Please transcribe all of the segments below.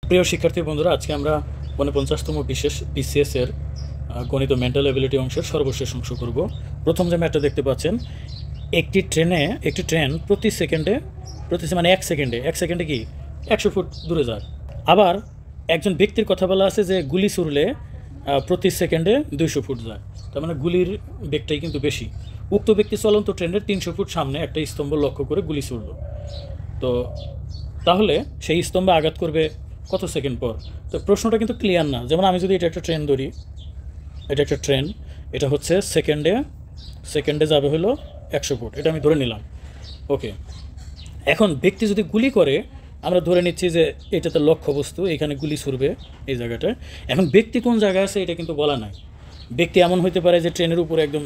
প্রিয় শিক্ষার্থী বন্ধুরা, আজকে আমরা ৪৯তম বিশেষ বিসিএস এর গণিত মেন্টাল এবিলিটি অংশের সর্বশেষ অংশ করব। প্রথম যে ম্যাটটা দেখতে পাচ্ছেন, একটি ট্রেন প্রতি সেকেন্ডে মানে এক সেকেন্ডে কি 100 ফুট দূরে যায়। আবার একজন ব্যক্তির কথা বলা আছে যে গুলি ছুড়লে প্রতি সেকেন্ডে 200 ফুট যায়। তার মানে গুলির বেগটাই কিন্তু বেশি। উক্ত ব্যক্তি চলন্ত ট্রেনের 300 ফুট সামনে একটা স্তম্ভ লক্ষ্য করে গুলি ছুড়ল। তো তাহলে সেই স্তম্ভে আঘাত করবে কত সেকেন্ড পর? তো প্রশ্নটা কিন্তু ক্লিয়ার না। যেমন আমি যদি এটা একটা ট্রেন ধরি, এটা একটা ট্রেন, এটা হচ্ছে সেকেন্ডে যাবে হলো 100 ফুট, এটা আমি ধরে নিলাম। ওকে, এখন ব্যক্তি যদি গুলি করে, আমরা ধরে নিচ্ছি যে এটাতে লক্ষ্যবস্তু, এখানে গুলি ছুড়বে এই জায়গাটায়। এখন ব্যক্তি কোন জায়গায় আছে এটা কিন্তু বলা নাই। ব্যক্তি এমন হইতে পারে যে ট্রেনের উপরে একদম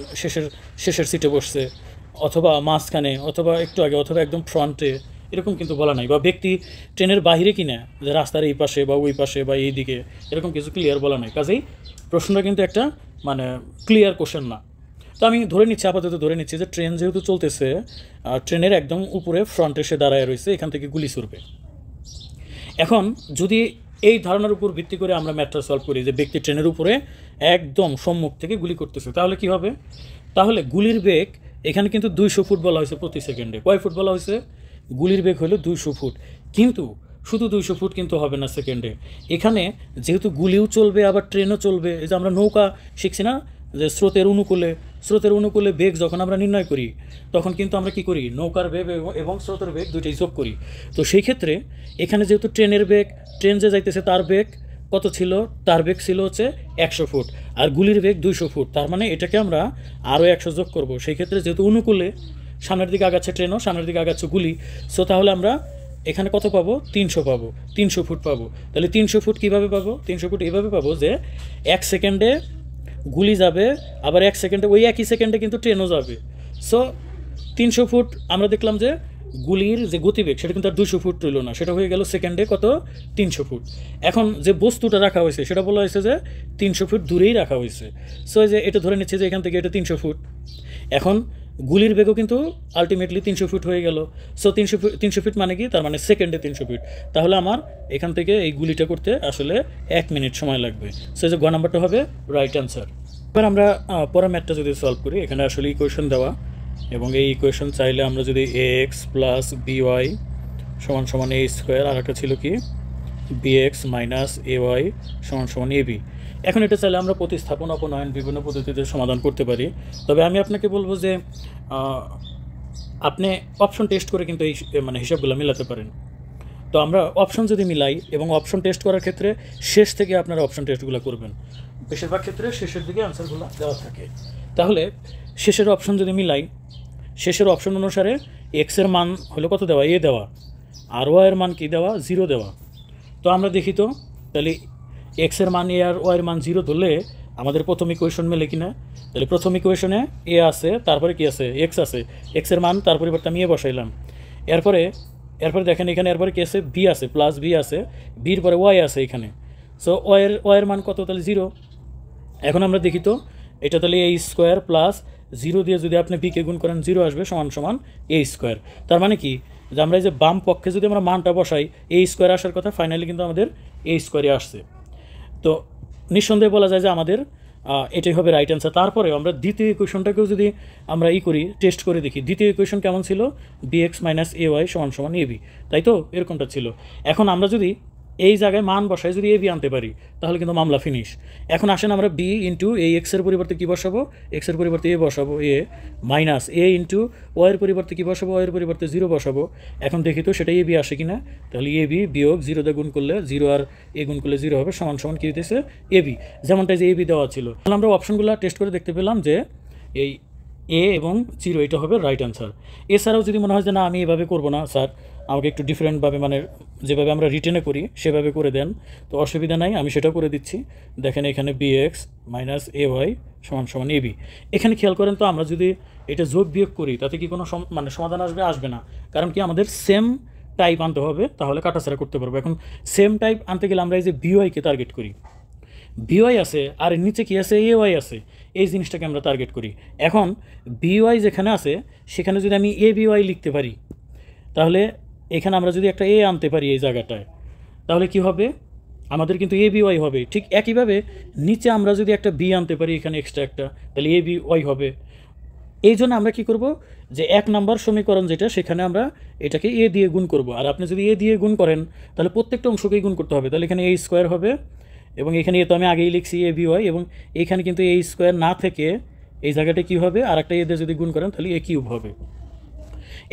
শেষের সিটে বসছে, অথবা মাঝখানে, অথবা একটু আগে, অথবা একদম ফ্রন্টে, এরকম কিন্তু বলা নাই। বা ব্যক্তি ট্রেনের বাহিরে কিনা, যে রাস্তার এই পাশে বা ওই পাশে বা এই দিকে, এরকম কিছু ক্লিয়ার বলা নাই। কাজেই প্রশ্নটা কিন্তু একটা ক্লিয়ার কোশ্চেন না। তো আমি আপাতত ধরে নিচ্ছি যে ট্রেন যেহেতু চলতেছে, ট্রেনের একদম উপরে ফ্রন্টে সে দাঁড়ায় রয়েছে, এখান থেকে গুলি ছুড়বে। এখন যদি এই ধারণার উপর ভিত্তি করে আমরা ম্যাথটা সলভ করি যে ব্যক্তি ট্রেনের উপরে একদম সম্মুখ থেকে গুলি করতেছে, তাহলে কি হবে? তাহলে গুলির বেগ এখানে কিন্তু 200 ফুট বলা হয়েছে প্রতি সেকেন্ডে। কয় ফুট বলা হয়েছে? গুলির বেগ হলো 200 ফুট। কিন্তু শুধু 200 ফুট কিন্তু হবে না সেকেন্ডে। এখানে যেহেতু গুলিও চলবে আবার ট্রেনও চলবে, এই যে আমরা নৌকা শিখছি না, যে স্রোতের অনুকূলে বেগ যখন আমরা নির্ণয় করি, তখন কিন্তু আমরা কি করি? নৌকার বেগ এবং স্রোতের বেগ দুইটাই যোগ করি। তো সেই ক্ষেত্রে এখানে যেহেতু ট্রেন যে যাইতেছে তার বেগ কত ছিল? তার বেগ ছিল হচ্ছে 100 ফুট, আর গুলির বেগ 200 ফুট। তার মানে এটাকে আমরা আরও 100 যোগ করব। সেই ক্ষেত্রে যেহেতু অনুকূলে সামনের দিকে আগাচ্ছে ট্রেনও, সামনের দিকে আগাচ্ছে গুলি, সো তাহলে আমরা এখানে কত পাবো? 300 ফুট পাবো। তাহলে 300 ফুট কীভাবে পাবো? 300 ফুট এইভাবে পাবো যে 1 সেকেন্ডে গুলি যাবে, আবার 1 সেকেন্ডে ওই একই সেকেন্ডে কিন্তু ট্রেনও যাবে। সো 300 ফুট আমরা দেখলাম যে গুলির যে গতিবেগ সেটা কিন্তু আর 200 ফুট রইল না, সেটা হয়ে গেল সেকেন্ডে কত? 300 ফুট। এখন যে বস্তুটা রাখা হয়েছে সেটা বলা হয়েছে যে 300 ফুট দূরেই রাখা হয়েছে। সো যে এটা ধরে নিচ্ছে যে এখান থেকে এটা 300 ফুট। এখন গুলির বেগও কিন্তু আলটিমেটলি 300 ফুট হয়ে গেল। সো 300 ফিট মানে কি? তার মানে সেকেন্ডে 300 ফিট। তাহলে আমার এখান থেকে এই গুলিটা করতে আসলে 1 মিনিট সময় লাগবে। সো যে গ নাম্বারটা হবে রাইট অ্যান্সার। এবার আমরা পরের ম্যাথটা যদি সলভ করি, এখানে আসলে ইকুয়েশন দেওয়া, এবং এই ইকুয়েশন চাইলে আমরা যদি ax প্লাস by সমান a স্কোয়ার, আর একটা ছিল কি bx মাইনাস ay সমান ab। এখন এটা চাইলে আমরা প্রতিস্থাপন, অপনয়ন, বিভিন্ন পদ্ধতিতে সমাধান করতে পারি। তবে আমি আপনাকে বলবো যে আপনি অপশন টেস্ট করে কিন্তু এই হিসাবগুলো মেলাতে পারেন। তো আমরা অপশন যদি মিলাই, এবং অপশন টেস্ট করার ক্ষেত্রে শেষ থেকে আপনারা অপশন টেস্টগুলো করবেন। বেশিরভাগ ক্ষেত্রে শেষের দিকে আনসারগুলো দেওয়া থাকে। তাহলে শেষের অপশন যদি মিলাই, শেষের অপশন অনুসারে এক্সের মান হলো কত দেওয়া? এ দেওয়া, আর ওয়াইয়ের মান কি দেওয়া? 0 দেওয়া। তো আমরা দেখি তো, তাহলে এক্সের মান এ আর ওয়াইয়ের মান 0 ধরলে আমাদের প্রথম ইকুয়েশন মেলে কিনা? তাহলে প্রথম ইকুয়েশনে এ আছে, তারপরে কি আছে? এক্স আছে। এক্সের মান তার পরিবর্তে আমি এ বসাইলাম। এরপরে দেখেন এখানে এরপরে কি আছে? বি আছে, প্লাস বি আছে, বির পরে ওয়াই আছে এখানে। সো ওয়াইয়ের মান কত? তাহলে 0। এখন আমরা দেখি তো, এটা তাহলে এ স্কোয়ার প্লাস 0 দিয়ে যদি আপনি বিকে গুণ করেন 0 আসবে, সমান এ স্কোয়ার। তার মানে কি? যে আমরা এই যে বাম পক্ষে যদি আমরা মানটা বসাই, এ স্কোয়ার আসার কথা, ফাইনালি কিন্তু আমাদের এ স্কোয়ারই আসছে। তো নিঃসন্দেহে বলা যায় যে আমাদের এটাই হবে রাইট অ্যান্সার। তারপরে আমরা দ্বিতীয় ইকুয়েশনটাকেও যদি আমরা টেস্ট করে দেখি, দ্বিতীয় ইকুয়েশন কেমন ছিল? bx মাইনাস এ ওয়াই সমান ab, তাই তো? এরকমটা ছিল। এখন আমরা যদি এই জায়গায় মান বসায় যদি এ বি আনতে পারি, তাহলে কিন্তু মামলা ফিনিশ। এখন আসেন আমরা বি ইন্টু এই এক্সের পরিবর্তে কী বসাবো? এক্সের পরিবর্তে এ বসাবো, এ মাইনাস এ ইন্টু ওয়াইয়ের পরিবর্তে কী বসাবো? ওয়াইয়ের পরিবর্তে 0 বসাবো। এখন দেখি তো সেটা এ বি আসে কিনা। তাহলে এ বি বিয়োগ 0 দিয়ে গুণ করলে 0 আর এ গুণ করলে 0 হবে, সমান কী হইতেছে? এ বি, যেমনটা যে এ বি দেওয়া ছিল। তাহলে আমরা অপশনগুলো টেস্ট করে দেখতে পেলাম যে এই এ এবং 0 এটা হবে রাইট অ্যান্সার। এছাড়াও যদি মনে হয় যে না, আমি এভাবে করবো না স্যার, আমাকে একটু ডিফারেন্টভাবে, যেভাবে আমরা রিটেনে করি সেভাবে করে দেন, তো অসুবিধা নাই, আমি সেটা করে দিচ্ছি। দেখেন এখানে bx মাইনাস এ ওয়াই সমান ab। এখানে খেয়াল করেন তো, আমরা যদি এটা যোগ বিয়োগ করি তাতে কি কোনো সমাধান আসবে না। কারণ কি? আমাদের সেম টাইপ আনতে হবে, তাহলে কাটাছাড়া করতে পারবো। এখন সেম টাইপ আনতে গেলে আমরা এই যে বিওয়াইকে টার্গেট করি, বিওয়াই আছে আর নিচে কি আছে? এ ওয়াই আছে, এই জিনিসটাকে আমরা টার্গেট করি। এখন বিওয়াই যেখানে আছে সেখানে যদি আমি এ বিওয়াই লিখতে পারি, তাহলে এখানে আমরা যদি একটা এ আনতে পারি এই জায়গাটায়, তাহলে কি হবে? আমাদের কিন্তু এ বি ওয়াই হবে। ঠিক একইভাবে নিচে আমরা যদি একটা বি আনতে পারি এখানে এক্সট্রা একটা, তাহলে এ বি ওয়াই হবে। এই জন্য আমরা কী করব, যে 1 নাম্বার সমীকরণ যেটা সেখানে আমরা এটাকে এ দিয়ে গুণ করব। আর আপনি যদি এ দিয়ে গুণ করেন তাহলে প্রত্যেকটা অংশকেই গুণ করতে হবে। তাহলে এখানে এ স্কোয়ার হবে, এবং এখানে এ তো আমি আগেই লিখছি এ বি ওয়াই, এবং এখানে কিন্তু এ স্কোয়ার না থেকে এই জায়গাটা কী হবে, আর একটা এ দিয়ে যদি গুণ করেন তাহলে এ কিউব হবে।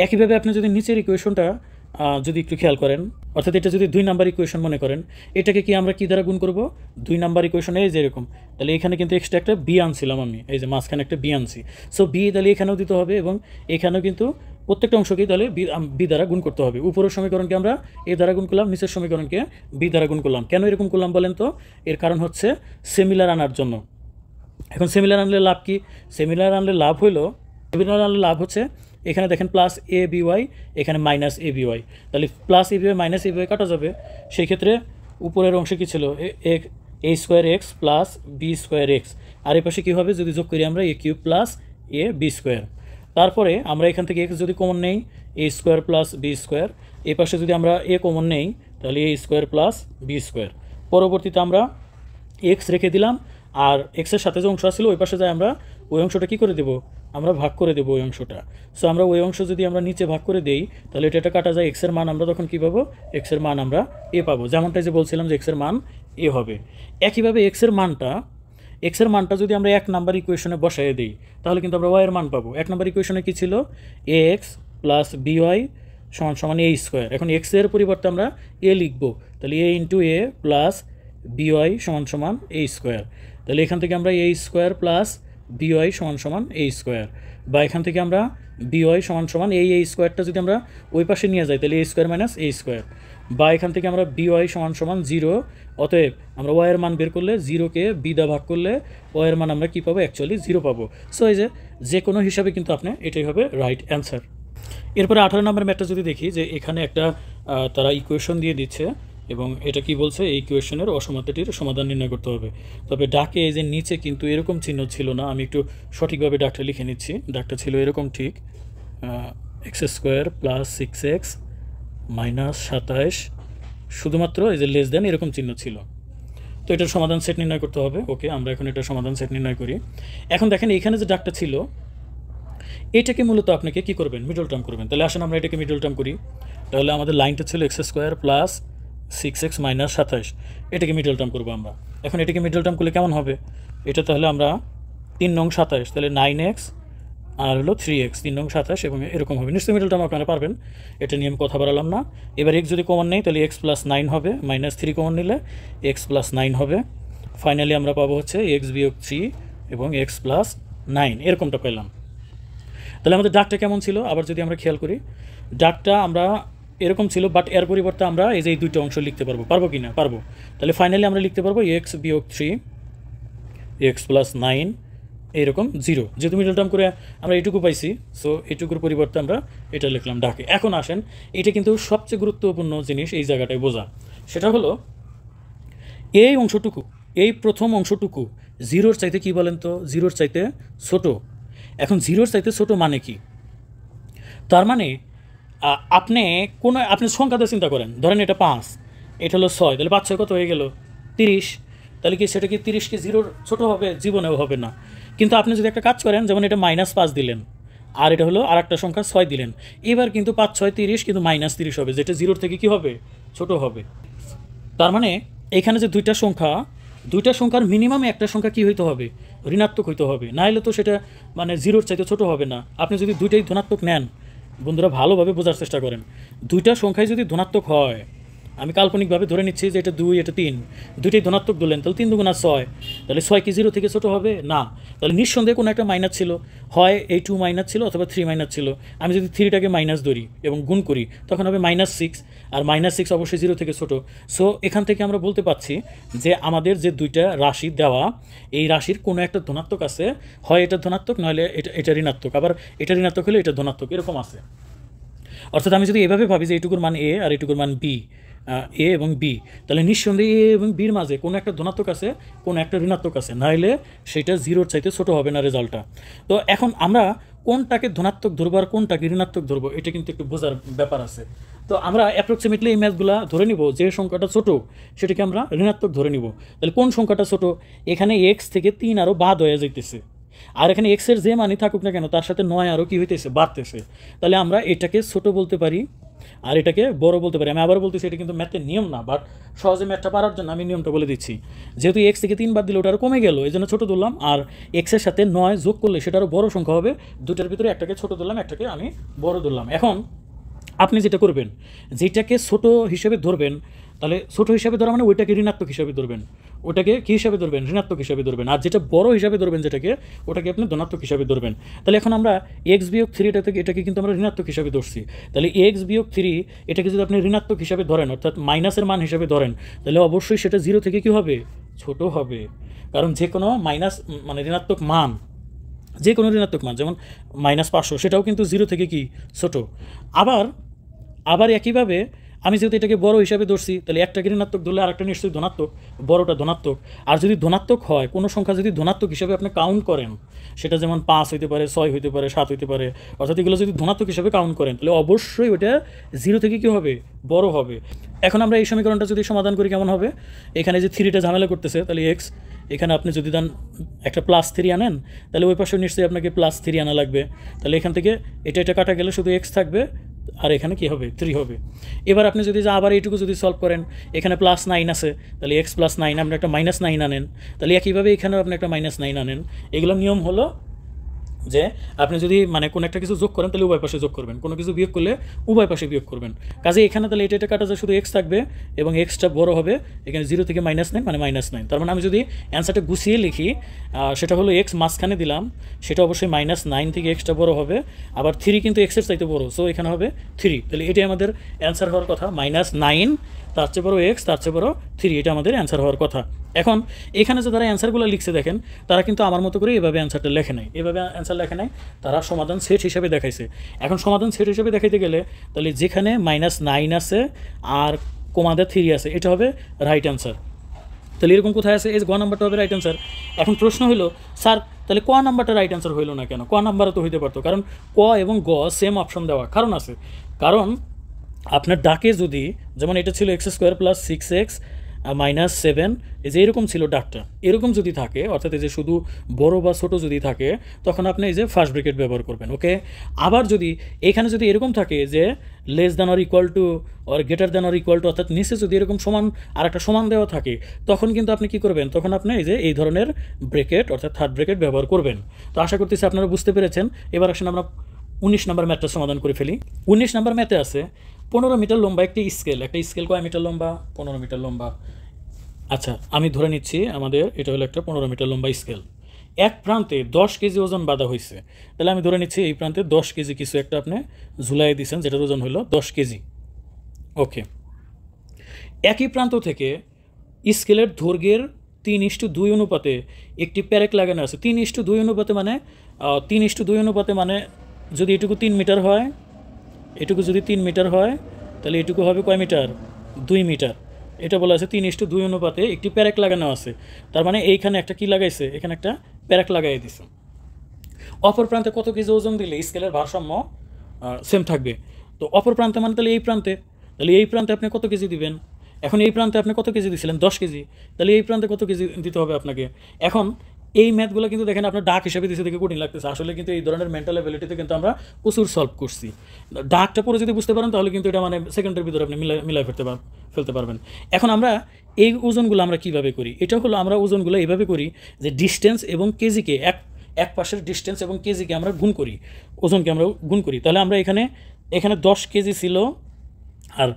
একইভাবে আপনি যদি নিচের ইকুয়েশনটা যদি একটু খেয়াল করেন, অর্থাৎ এটা যদি 2 নাম্বার ইকুয়েশন মনে করেন, এটাকে কি আমরা কী দ্বারা গুণ করব, 2 নাম্বার ইকুয়েশনে এই যেরকম, তাহলে এখানে কিন্তু এক্সট্রা একটা বি আনছিলাম আমি, এই যে মাঝখানে একটা বি আনছি। সো বি তাহলে এখানেও দিতে হবে, এবং এখানেও কিন্তু প্রত্যেকটা অংশকেই তাহলে বি দ্বারা গুণ করতে হবে। উপরের সমীকরণকে আমরা এ দ্বারা গুণ করলাম, নিচের সমীকরণকে বি দ্বারা গুণ করলাম। কেন এরকম করলাম বলেন তো? এর কারণ হচ্ছে সিমিলার আনার জন্য। এখন সিমিলার আনলে লাভ কি? সিমিলার আনলে লাভ হচ্ছে এখানে দেখেন প্লাস এ বি ওয়াই, এখানে মাইনাস এ বি ওয়াই, তাহলে plus A B Y minus A B Y কাটা যাবে। সেই ক্ষেত্রে উপরের অংশে কী ছিল, A square X plus B square X, আর এই পাশে কী হবে যদি যোগ করি আমরা A cube plus A B square. তারপরে আমরা এখান থেকে এক্স যদি কমন নেই, A square plus B square, এই পাশে যদি আমরা এ কমন নেই তাহলে এ স্কোয়ার প্লাস বি স্কোয়ার। পরবর্তীতে আমরা এক্স রেখে দিলাম, আর এক্সের সাথে যে অংশ আসছিল ওই পাশে যায় আমরা ওই অংশটা কী করে দেবো, আমরা ভাগ করে দেবো ওই অংশটা। সো আমরা ওই অংশ যদি আমরা নিচে ভাগ করে দেই তাহলে এটা কাটা যায়, এক্সের মান আমরা তখন কী পাবো, এক্সের মান আমরা এ পাবো, যেমনটাই যে বলছিলাম যে এক্সের মান এ হবে। একইভাবে এক্সের মানটা যদি আমরা 1 নাম্বার ইকুয়েশনে বসাই দিই তাহলে কিন্তু আমরা ওয়াইয়ের মান পাবো। 1 নাম্বার ইকুয়েশনে কী ছিল, এ এক্স প্লাস বি ওয়াই সমান এ স্কোয়ার। এখন এক্সের পরিবর্তে আমরা এ লিখবো, তাহলে এ ইন্টু এ প্লাস বি ওয়াই সমান এ স্কোয়ার। তাহলে এখান থেকে আমরা এ স্কোয়ার প্লাস বি ওয়াই সমান এ স্কোয়ার, বা এখান থেকে আমরা বি ওয়াই সমান এই এ স্কোয়ারটা যদি আমরা ওই পাশে নিয়ে যাই তাহলে এ স্কোয়ার মাইনাস এ স্কোয়ার, বা এখান থেকে আমরা বি ওয়াই সমান 0। অতএব আমরা ওয়াইয়ের মান বের করলে 0কে বি দা ভাগ করলে ওয়াইয়ের মান আমরা কী পাবো, অ্যাকচুয়ালি 0 পাবো। সো এই যে কোনো হিসাবে কিন্তু আপনি এটাই হবে রাইট অ্যান্সার। এরপরে 18 নম্বর ম্যাথটা যদি দেখি, যে এখানে একটা তারা ইকুয়েশন দিয়ে দিচ্ছে, এবং এটা কি বলছে, এই ইকুয়েশনের অসমতাটির সমাধান নির্ণয় করতে হবে। তবে ডাকে এই যে নিচে কিন্তু এরকম চিহ্ন ছিল না, আমি একটু সঠিকভাবে ডাকটা লিখে নিচ্ছি। ডাকটা ছিল এরকম, ঠিক x square plus 6x minus 27, শুধুমাত্র এই যে লেস দেন এরকম চিহ্ন ছিল। তো এটার সমাধান সেট নির্ণয় করতে হবে। ওকে, আমরা এখন এটার সমাধান সেট নির্ণয় করি। এখন দেখেন এখানে যে ডাকটা ছিল এটাকে মূলত আপনাকে কী করবেন, মিডল টার্ম করবেন। তাহলে আসেন আমরা এটাকে মিডল টার্ম করি। তাহলে আমাদের লাইনটা ছিল x square plus 6x minus 27, এটাকে মিডল টার্ম করবো আমরা। এখন এটাকে মিডল টার্ম করলে কেমন হবে, এটা তাহলে আমরা 3 নং 27, তাহলে 9x আর হলো 3x, 3 নং 27, এবং এরকম হবে। নিশ্চয়ই মিডল টার্ম আপনারা পারবেন, এটা নিয়ে আমি কথা বাড়ালাম না। এবার x যদি কমন নেই তাহলে x প্লাস 9 হবে, মাইনাস 3 কমন নিলে x প্লাস 9 হবে। ফাইনালি আমরা পাবো হচ্ছে x বিয়োগ 3 এবং x প্লাস 9, এরকমটা পেলাম। তাহলে আমাদের ডাকটা কেমন ছিল আবার যদি আমরা খেয়াল করি, ডাকটা আমরা এরকম ছিল, বাট এর পরিবর্তে আমরা এই যে এই দুইটা অংশ লিখতে পারবো কি না, পারবো। তাহলে ফাইনালি আমরা লিখতে পারবো এক্স বিয়োগ 3, এক্স প্লাস 9, এইরকম 0। যেহেতু মিডল টার্ম করে আমরা এইটুকু পাইছি, সো এইটুকুর পরিবর্তে আমরা এটা লিখলাম ডাকে। এখন আসেন, এটা কিন্তু সবচেয়ে গুরুত্বপূর্ণ জিনিস এই জায়গাটায় বোঝা, সেটা হলো এই অংশটুকু, এই প্রথম অংশটুকু 0-র চাইতে কি বলেন তো, 0-র চাইতে ছোট। এখন 0-র চাইতে ছোট মানে কি, তার মানে আপনি সংখ্যাতে চিন্তা করেন, ধরেন এটা 5, এটা হলো 6, তাহলে 5 6 কত হয়ে গেল 30। তাহলে কি সেটা কি 30 কি 0-র ছোটো হবে, জীবনেও হবে না। কিন্তু আপনি যদি একটা কাজ করেন, যেমন এটা -5 দিলেন, আর এটা হলো আর একটা সংখ্যা 6 দিলেন, এবার কিন্তু 5 6 30, কিন্তু -30 হবে, যেটা 0-র থেকে কি হবে, ছোট হবে। তার মানে এখানে যে দুইটা সংখ্যার মিনিমাম একটা সংখ্যা কি হইতে হবে, ঋণাত্মক হইতে হবে, না হলে তো সেটা মানে 0-র চাইতে ছোট হবে না। আপনি যদি দুইটাই ধনাত্মক নেন, বন্ধুরা ভালোভাবে বোঝার চেষ্টা করেন, দুইটা সংখ্যায় যদি ধনাত্মক হয়, আমি কাল্পনিকভাবে ধরে নিচ্ছি যে এটা 2 এটা 3, দুইটাই ধনাত্মক ধরলেন, তাহলে 3 দুগুণা 6, তাহলে 6 কি 0 থেকে ছোটো হবে না। তাহলে নিঃসন্দেহে কোনো একটা মাইনাস ছিল, হয় এই 2 মাইনাস ছিল অথবা 3 মাইনাস ছিল। আমি যদি 3টাকে মাইনাস ধরি এবং গুণ করি তখন হবে -6, আর -6 অবশ্যই 0 থেকে ছোটো। সো এখান থেকে আমরা বলতে পারছি যে আমাদের যে দুইটা রাশি দেওয়া, এই রাশির কোনো একটা ধনাত্মক আছে, হয় এটা ধনাত্মক নইলে এটা ঋণাত্মক, আবার এটা ঋণাত্মক হলে এটা ধনাত্মক, এরকম আছে। অর্থাৎ আমি যদি এভাবে ভাবি যে এইটুকুর মান এ আর এইটুকুর মান বি, এ এবং বি, তাহলে নিঃসন্দেহে এ এবং বির মাঝে কোনো একটা ধনাত্মক আছে, কোনো একটা ঋণাত্মক আছে, নাহলে সেটা 0-র চাইতে ছোটো হবে না রেজাল্টটা। তো এখন আমরা কোনটাকে ধনাত্মক ধরবো আর কোনটাকে ঋণাত্মক ধরবো এটা কিন্তু একটু বোঝার ব্যাপার আছে। তো আমরা অ্যাপ্রক্সিমেটলি এই ম্যাথগুলো ধরে নিব, যে সংখ্যাটা ছোট সেটাকে আমরা ঋণাত্মক ধরে নিব। তাহলে কোন সংখ্যাটা ছোট? এখানে এক্স থেকে 3 আরও বাদ হয়ে যাইতেছে, আর এখানে এক্সের যে মানই থাকুক না কেন তার সাথে 9 আরও কী হইতেছে, বাড়তেছে। তাহলে আমরা এটাকে ছোট বলতে পারি আর এটাকে বড় বলতে পারি। আমি আবার বলতেছি, এটা কিন্তু ম্যাথের নিয়ম না, বাট সহজে ম্যাথটা পারার জন্য আমি নিয়মটা বলে দিচ্ছি। যেহেতু এক্স থেকে 3 বাদ দিলে ওটা আরও কমে গেল, এই জন্য ছোটো ধরলাম, আর এক্সের সাথে 9 যোগ করলে সেটা আরও বড় সংখ্যা হবে। দুটার ভিতরে একটাকে ছোটো ধরলাম, একটাকে আমি বড় ধরলাম। এখন আপনি যেটা করবেন, যেটাকে ছোট হিসেবে ধরবেন, তাহলে ছোট হিসাবে ধরা মানে ওইটাকে ঋণাত্মক হিসাবে ধরবেন, ওটাকে কী হিসাবে ধরবেন, ঋণাত্মক হিসাবে ধরবেন। আর যেটা বড় হিসাবে ধরবেন যেটাকে, ওটাকে আপনি ধনাত্মক হিসাবে ধরবেন। তাহলে এখন আমরা এক্স বিয়োগ 3 এটাকে কিন্তু আমরা ঋণাত্মক হিসাবে ধরছি। তাহলে এক্স বিয়োগ 3 এটাকে যদি আপনি ঋণাত্মক হিসাবে ধরেন, অর্থাৎ মাইনাসের মান হিসাবে ধরেন, তাহলে অবশ্যই সেটা 0 থেকে কী হবে, ছোট হবে। কারণ যে কোনো মাইনাস মানে ঋণাত্মক মান, যে কোনো ঋণাত্মক মান যেমন -500 সেটাও কিন্তু 0 থেকে কি ছোট। আবার একইভাবে আমি যেহেতু এটাকে বড় হিসাবে ধরছি, তাহলে একটাকে ঋণাত্মক ধরলে আর একটা নিশ্চয়ই ধনাত্মক, বড়টা ধনাত্মক। আর যদি ধনাত্মক হয়, কোনো সংখ্যা যদি ধনাত্মক হিসাবে আপনি কাউন্ট করেন, সেটা যেমন 5 হইতে পারে, 6 হইতে পারে, 7 হইতে পারে, অর্থাৎ এগুলো যদি ধনাত্মক হিসাবে কাউন্ট করেন, তাহলে অবশ্যই ওটা 0 থেকে কী হবে, বড় হবে। এখন আমরা এই সমীকরণটা যদি সমাধান করি কেমন হবে, এখানে যে 3টা ঝামেলা করতেছে, তাহলে এক্স এখানে আপনি যদি দেন একটা +3 আনেন, তাহলে ওই পাশে নিশ্চয়ই আপনাকে +3 আনা লাগবে। তাহলে এখান থেকে এটা কাটা গেলে শুধু এক্স থাকবে, আর এখানে কি হবে, 3 হবে। এবার আপনি যদি আবার এইটুকু যদি সলভ করেন, এখানে +9 আছে, তাহলে x + 9 আপনি একটা -9 আনেন, তাহলে একইভাবে এখানেও আপনি একটা -9 আনেন। এগুলো নিয়ম হলো যে আপনি যদি মানে কোনো একটা কিছু যোগ করেন তাহলে উভয় পাশে যোগ করবেন, কোনো কিছু বিয়োগ করলে উভয় পাশে বিয়োগ করবেন। কাজে এখানে তাহলে এটা কাটা যায়, শুধু এক্স থাকবে এবং এক্সটা বড় হবে, এখানে 0 থেকে -9 মানে -9। তার মানে আমি যদি অ্যান্সারটা গুছিয়ে লিখি, সেটা হলো এক্স মাঝখানে দিলাম, সেটা অবশ্যই -9 থেকে এক্সটা বড় হবে। আবার 3 কিন্তু এক্সের চাইতে বড়, সো এখানে হবে 3। তাহলে এটাই আমাদের অ্যান্সার হওয়ার কথা, -9 তার চেয়ে বড় এক্স, তার চেয়ে বড় 3, এটা আমাদের অ্যান্সার হওয়ার কথা। এখন এখানে যে তারা অ্যান্সারগুলো লিখছে দেখেন, তারা কিন্তু আমার মতো করে এভাবে অ্যান্সারটা লেখে নাই, এভাবে অ্যান্সার লেখে নাই, তারা সমাধান সেট হিসাবে দেখাইছে। এখন সমাধান সেট হিসাবে দেখাইতে গেলে তাহলে যেখানে -9 আছে আর কোমাদের 3 আছে, এটা হবে রাইট অ্যান্সার। তাহলে এরকম কোথায় আছে, এই গ নাম্বারটা হবে রাইট অ্যান্সার। এখন প্রশ্ন হলো, স্যার তাহলে ক নাম্বারটা রাইট অ্যান্সার হইলো না কেন? ক নাম্বারও তো হইতে পারতো, কারণ ক এবং গ সেম অপশন দেওয়া কারণ আছে। কারণ আপনার ডাকে যদি, যেমন এটা ছিল x² + 6x - 7, এই যে এরকম ছিল ডাকটা, এরকম যদি থাকে, অর্থাৎ এই যে শুধু বড় বা ছোট যদি থাকে, তখন আপনি এই যে ফার্স্ট ব্র্যাকেট ব্যবহার করবেন, ওকে। আবার যদি এখানে যদি এরকম থাকে যে less than or equal to or greater than or equal to, অর্থাৎ নিচে যদি এরকম সমান আর একটা সমান দেওয়া থাকে, তখন কিন্তু আপনি কী করবেন, তখন আপনি এই যে এই ধরনের ব্র্যাকেট অর্থাৎ থার্ড ব্র্যাকেট ব্যবহার করবেন। তো আশা করতেছি আপনারা বুঝতে পেরেছেন। এবার আসেন আমরা 19 নম্বর ম্যাথটা সমাধান করে ফেলি। 19 নম্বর ম্যাথে আছে 15 মিটার লম্বা একটি স্কেল। একটা স্কেল কয় মিটার লম্বা? 15 মিটার লম্বা। আচ্ছা, আমি ধরে নিচ্ছি আমাদের এটা হলো একটা 15 মিটার লম্বা স্কেল। এক প্রান্তে 10 কেজি ওজন বাঁধা হয়েছে। তাহলে আমি ধরে নিচ্ছি এই প্রান্তে 10 কেজি কিছু একটা আপনি ঝুলাই দিয়েছেন, যেটার ওজন হলো 10 কেজি, ওকে। একই প্রান্ত থেকে স্কেলের দৈর্ঘ্যের 3:2 অনুপাতে একটি প্যারেক লাগানো আছে। 3:2 অনুপাতে মানে 3:2 অনুপাতে মানে যদি এটুকু 3 মিটার হয়, এটুকু যদি 3 মিটার হয়, তাহলে এটুকু হবে কয় মিটার? 2 মিটার। এটা বলা আছে 3:2 অনুপাতে একটি প্যারেক লাগানো আছে। তার মানে এইখানে একটা কি লাগাইছে, এখানে একটা প্যারেক লাগাই দিছে। অপর প্রান্তে কত কেজি ওজন দিলে স্কেলের ভারসাম্য সেম থাকবে? তো অপর প্রান্তে মানে তাহলে এই প্রান্তে, তাহলে এই প্রান্তে আপনি কত কেজি দিবেন? এখন এই প্রান্তে আপনি কত কেজি দিয়েছিলেন? 10 কেজি। তাহলে এই প্রান্তে কত কেজি দিতে হবে আপনাকে? এখন এই ম্যাথগুলো কিন্তু দেখেন আপনার ডাক হিসেবে দিতে দেখে কঠিন লাগতেছে, আসলে কিন্তু এই ধরনের মেন্টাল অ্যাবিলিটিতে কিন্তু আমরা প্রচুর সলভ করছি। ডাকটা পরে যদি বুঝতে পারেন তাহলে কিন্তু এটা মানে সেকেন্ডের ভিতরে আপনি মিলাই ফেলতে পারবেন। এখন আমরা এই ওজনগুলো আমরা কীভাবে করি? এটা হলো আমরা ওজনগুলো এইভাবে করি যে ডিস্টেন্স এবং কেজিকে এক পাশের ডিস্টেন্স এবং কেজিকে আমরা গুণ করি, ওজনকে আমরা গুণ করি। তাহলে আমরা এখানে 10 কেজি ছিল, আর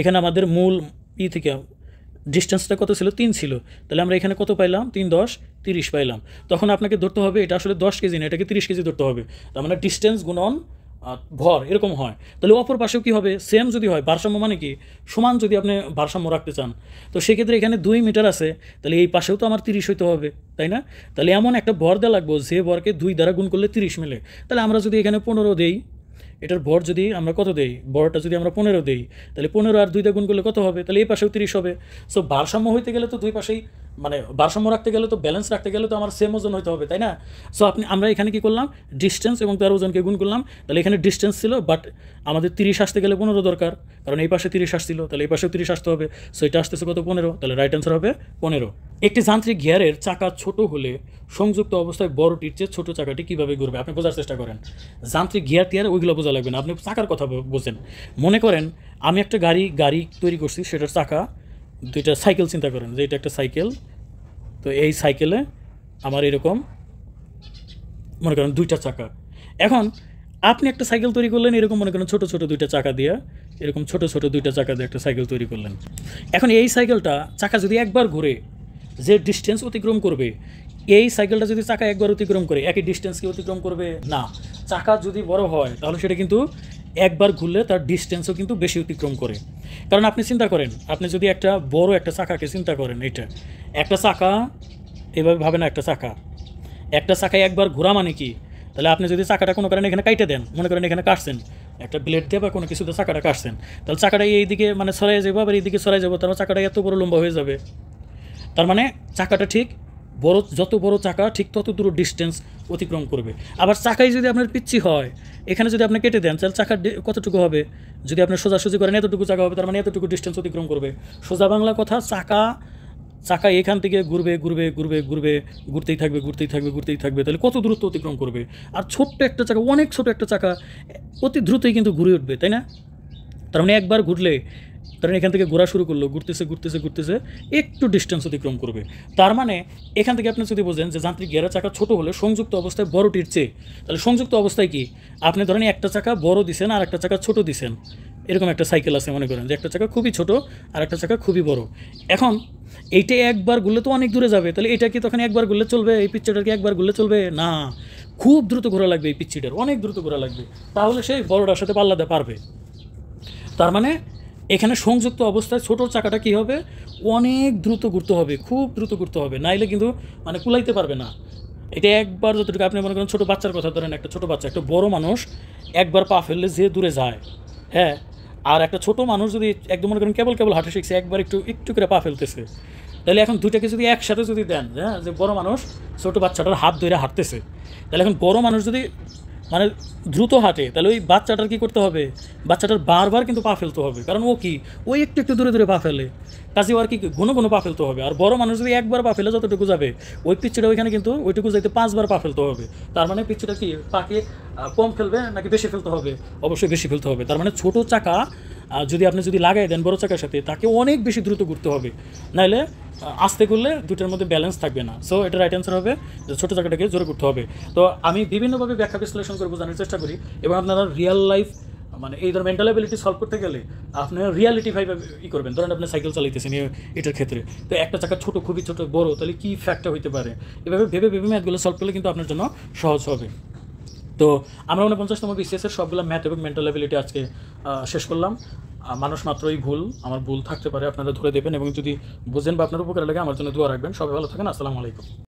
এখানে আমাদের মূল থেকে ডিস্টেন্সটা কত ছিল? 3 ছিল। তাহলে আমরা এখানে কত পাইলাম? 3 × 10 = 30 পাইলাম। তখন আপনাকে ধরতে হবে এটা আসলে 10 কেজি না, এটাকে 30 কেজি ধরতে হবে। তার মানে ডিস্টেন্স গুণন ভর এরকম হয়। তাহলে অপর পাশেও কী হবে? সেম যদি হয়, ভারসাম্য মানে কি সমান, যদি আপনি ভারসাম্য রাখতে চান, তো সেক্ষেত্রে এখানে 2 মিটার আছে, তাহলে এই পাশেও তো আমার 30 হইতে হবে, তাই না? তাহলে এমন একটা ভর দেওয়া লাগবে যে ভরকে 2 দ্বারা গুণ করলে 30 মেলে। তাহলে আমরা যদি এখানে 15 দেই, এটার ভর যদি আমরা কত দেই, ভরটা যদি আমরা 15 দেই, তাহলে 15 আর 2 দিয়ে গুণ করলে কত হবে, তাহলে এই পাশেও 30 হবে। সো ভারসাম্য হইতে গেলে তো দুই পাশেই মানে ভারসাম্য রাখতে গেলে তো, ব্যালেন্স রাখতে গেলে তো আমার সেম ওজন হইতে হবে, তাই না? সো আমরা এখানে কি করলাম, ডিস্টেন্স এবং তার ওজনকে গুণ করলাম। তাহলে এখানে ডিস্টেন্স ছিল, বাট আমাদের 30 আসতে গেলে 15 দরকার, কারণ এই পাশে 30 আসছিল, তাহলে এই পাশেও 30 আসতে হবে। সো এটা আসতেছে কত, 15, তাহলে রাইট অ্যান্সার হবে 15। একটি যান্ত্রিক গিয়ারের চাকা ছোট হলে সংযুক্ত অবস্থায় বড়টির চেয়ে ছোট চাকাটি কীভাবে ঘুরবে, আপনি বোঝার চেষ্টা করেন। যান্ত্রিক গিয়ার টিয়ার ওইগুলো বোঝা লাগবে না, আপনি চাকার কথা বোঝেন। মনে করেন আমি একটা গাড়ি তৈরি করছি, সেটার চাকা দুইটা, সাইকেল চিন্তা করেন যে এটা একটা সাইকেল। তো এই সাইকেলে আমার এরকম মনে করেন দুইটা চাকা। এখন আপনি একটা সাইকেল তৈরি করলেন এরকম মনে করেন ছোট ছোট দুইটা চাকা দিয়ে, এরকম ছোট ছোট দুইটা চাকা দিয়ে একটা সাইকেল তৈরি করলেন। এখন এই সাইকেলটা চাকা যদি একবার ঘুরে যে ডিস্টেন্স অতিক্রম করবে, এই সাইকেলটা যদি চাকা একবার অতিক্রম করে একই ডিস্টেন্স কি অতিক্রম করবে না। চাকা যদি বড় হয় তাহলে সেটা কিন্তু একবার ঘুরলে তার ডিস্টেন্সও কিন্তু বেশি অতিক্রম করে। কারণ আপনি চিন্তা করেন, আপনি যদি একটা বড় একটা চাকাকে চিন্তা করেন, এটা একটা চাকা, এভাবে ভাবেন একটা চাকায় একবার ঘোরা মানে কি, তাহলে আপনি যদি চাকাটা কোনো কারণে এখানে কাইটে দেন, মনে করেন এখানে কাটছেন একটা ব্লেড দিয়ে বা কোনো কিছুতে চাকাটা কাটছেন, তাহলে চাকাটা এইদিকে মানে সরাই যাবো, আবার এইদিকে সরাই যাবো, তার চাকাটা এত বড় লম্বা হয়ে যাবে। তার মানে চাকাটা ঠিক বড়, যত বড় চাকা ঠিক তত দূর ডিস্টেন্স অতিক্রম করবে। আবার চাকাই যদি আপনার পিচ্ছি হয়, এখানে যদি আপনি কেটে দেন, তাহলে চাকার কতটুকু হবে, যদি আপনি সোজাসুজি করেন এতটুকু চাকা হবে, তার মানে এতটুকু ডিস্টেন্স অতিক্রম করবে। সোজা বাংলা কথা, চাকা এখান থেকে ঘুরতেই থাকবে, তাহলে কত দূরত্ব অতিক্রম করবে। আর ছোট্ট একটা চাকা, অনেক ছোট একটা চাকা অতি দ্রুতই কিন্তু ঘুরে উঠবে, তাই না? তার মানে একবার ঘুরলে, কারণ এখান থেকে ঘোরা শুরু করলো, ঘুরতেছে একটু ডিস্টেন্স অতিক্রম করবে। তার মানে এখান থেকে আপনি যদি বোঝেন যে যান্ত্রিক গিয়ারের চাকা ছোট হলে সংযুক্ত অবস্থায় বড়টির চেয়ে, তাহলে সংযুক্ত অবস্থায় কি, আপনি ধরেন একটা চাকা বড় দিছেন আর একটা চাকা ছোট দিছেন। এরকম একটা সাইকেল আছে, মনে করেন যে একটা চাকা খুবই ছোট আর একটা চাকা খুবই বড়। এখন এইটা একবার ঘুরলে তো অনেক দূরে যাবে, তাহলে এটা কি তখন একবার ঘুরলে চলবে, এই পিচ্চিটার কি একবার ঘুরলে চলবে না, খুব দ্রুত ঘোরা লাগবে, এই পিচ্চিটার অনেক দ্রুত ঘোরা লাগবে, তাহলে সেই বড়টার সাথে পাল্লা দিতে পারবে। তার মানে এখানে সংযুক্ত অবস্থায় ছোট চাকাটা কী হবে, অনেক দ্রুত ঘুরতে হবে, খুব দ্রুত ঘুরতে হবে, নাইলে কিন্তু মানে কুলাইতে পারবে না। এটা একবার যতটুকু আপনি মনে করেন ছোটো বাচ্চার কথা ধরেন, একটা ছোটো বাচ্চা, একটা বড় মানুষ একবার পা ফেললে যে দূরে যায়, হ্যাঁ, আর একটা ছোটো মানুষ যদি একদম মনে করেন কেবল হাঁটা শিখছে, একবার একটু করে পা ফেলতেছে, তাহলে এখন দুইটাকে যদি একসাথে যদি দেন, হ্যাঁ, যে বড় মানুষ ছোটো বাচ্চাটার হাত ধরে হাঁটতেছে, তাহলে এখন বড় মানুষ যদি মানে দ্রুত হাঁটে, তাহলে ওই বাচ্চাটার কী করতে হবে, বাচ্চাটার বারবার কিন্তু পা ফেলতে হবে, কারণ ও কি ওই একটু দূরে পা ফেলে, কাজে আর কি ঘন পা ফেলতে হবে। আর বড় মানুষ যদি একবার পা ফেলে যতটুকু যাবে, ওই পিচ্ছিটা ওইখানে কিন্তু ওইটুকু যাইতে 5 বার পা ফেলতে হবে। তার মানে পিচ্ছিটা কি পাকে কম ফেলবে নাকি বেশি ফেলতে হবে, অবশ্যই বেশি ফেলতে হবে। তার মানে ছোটো চাকা যদি লাগাই দেন বড় চাকার সাথে, তাকে অনেক বেশি দ্রুত ঘুরতে হবে, নাহলে আস্তে করলে দুটোর মধ্যে ব্যালেন্স থাকবে না। সো এটা রাইট অ্যান্সার হবে যে ছোটো চাকাটাকে জোরে করতে হবে। তো আমি বিভিন্নভাবে ব্যাখ্যা বিশ্লেষণ করে বোঝানোর চেষ্টা করি, এবং আপনারা রিয়েল লাইফ মানে এই ধর মেন্টাল অ্যাবিলিটি সলভ করতে গেলে আপনার রিয়ালিটি ভাইভাবে করবেন। ধরেন আপনি সাইকেল চালাইতেছেন এটার ক্ষেত্রে, তো একটা চাকা ছোটো, খুবই ছোটো, বড়, তাহলে কী ফ্যাক্টটা হইতে পারে, এভাবে ভেবে ম্যাথগুলো সলভ করলে কিন্তু আপনার জন্য সহজ হবে। তো আমরা 49তম বিসিএসের সবগুলো ম্যাথ এবং মেন্টাল অ্যাবিলিটি আজকে শেষ করলাম। মানুষ মাত্রই ভুল, আমার ভুল থাকতে পারে, আপনারা ধরে দেবেন, এবং যদি বোঝেন বা আপনার উপকারে লাগে আমার জন্য দোয়া রাখবেন। সবাই ভালো থাকেন, আসসালামু আলাইকুম।